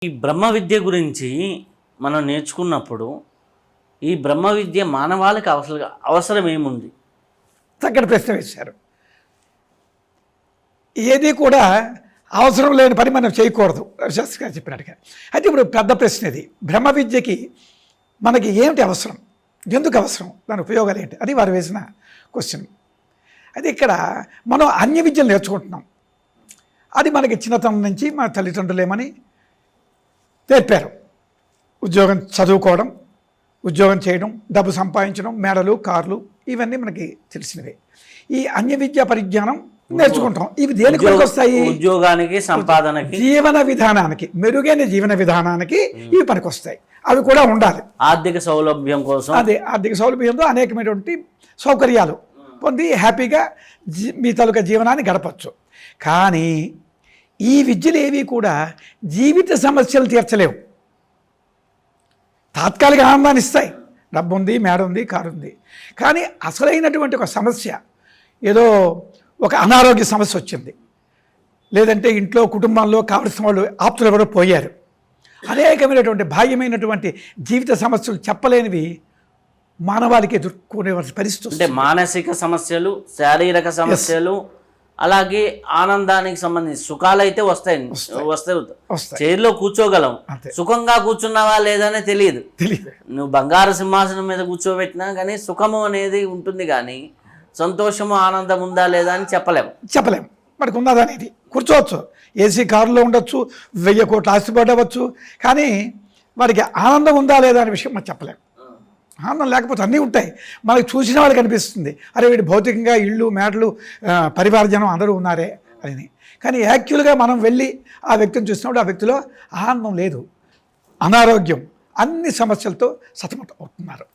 ఈ బ్రహ్మ విద్య గురించి మనం నేర్చుకున్నప్పుడు ఈ బ్రహ్మ విద్య మానవాళికి అవసరం ఏముంది? చక్కటి ప్రశ్న వేశారు. ఏది కూడా అవసరం లేని పని మనం చేయకూడదు, శాస్త్రి గారు చెప్పినట్టుగా. అయితే ఇప్పుడు పెద్ద ప్రశ్న ఇది, బ్రహ్మ విద్యకి మనకి ఏమిటి అవసరం, ఎందుకు అవసరం, దాని ఉపయోగాలు ఏంటి, అది వారు వేసిన క్వశ్చన్. అయితే ఇక్కడ మనం అన్య విద్యలు నేర్చుకుంటున్నాం. అది మనకి చిన్నతనం నుంచి మా తల్లిదండ్రులు ఏమని నేర్పారు. ఉద్యోగం చదువుకోవడం, ఉద్యోగం చేయడం, డబ్బు సంపాదించడం, మేడలు, కార్లు, ఇవన్నీ మనకి తెలిసినవే. ఈ అన్య విద్యా పరిజ్ఞానం నేర్చుకుంటాం. ఇవి దేనికి పనికొస్తాయి? ఉద్యోగానికి, సంపాదనకి, జీవన విధానానికి, మెరుగైన జీవన విధానానికి ఇవి పనికొస్తాయి. అవి కూడా ఉండాలి. ఆర్థిక సౌలభ్యం కోసం, అదే ఆర్థిక సౌలభ్యంతో అనేకమైనటువంటి సౌకర్యాలు పొంది హ్యాపీగా మీ తాలూకా జీవనాన్ని గడపచ్చు. కానీ ఈ విద్యలు ఏవి కూడా జీవిత సమస్యలు తీర్చలేవు. తాత్కాలిక ఆనందాన్ని ఇస్తాయి, డబ్బు ఉంది, మేడ ఉంది, కారు ఉంది. కానీ అసలైనటువంటి ఒక సమస్య, ఏదో ఒక అనారోగ్య సమస్య వచ్చింది, లేదంటే ఇంట్లో కుటుంబంలో కావలసిన వాళ్ళు ఆప్తులు ఎవరో పోయారు, అనేకమైనటువంటి బాహ్యమైనటువంటి జీవిత సమస్యలు చెప్పలేనివి మానవాళికి ఎదుర్కొనేవలసిన పరిస్థితి. అంటే మానసిక సమస్యలు, శారీరక సమస్యలు, అలాగే ఆనందానికి సంబంధించి సుఖాలు అయితే వస్తాయి. చైర్లో కూర్చోగలం, సుఖంగా కూర్చున్నావా లేదనే తెలియదు. నువ్వు బంగారు సింహాసనం మీద కూర్చోబెట్టినా కానీ సుఖము అనేది ఉంటుంది, కానీ సంతోషము, ఆనందం ఉందా లేదా అని చెప్పలేము. మనకు ఉన్నదా అనేది కూర్చోవచ్చు, ఏసీ కారులో ఉండొచ్చు, 1000 కోట్ల ఆస్తిపడవచ్చు, కానీ వారికి ఆనందం ఉందా లేదా అనే విషయం మనం చెప్పలేము. ఆనందం లేకపోతే అన్నీ ఉంటాయి, మనకి చూసిన వాళ్ళకి అనిపిస్తుంది, అరే వీడు భౌతికంగా ఇళ్ళు, మేడలు, పరివారజనం అందరూ ఉన్నారే అని. కానీ యాక్చువల్గా మనం వెళ్ళి ఆ వ్యక్తిని చూసినప్పుడు ఆ వ్యక్తిలో ఆనందం లేదు, అనారోగ్యం, అన్ని సమస్యలతో సతమతం అవుతున్నారు.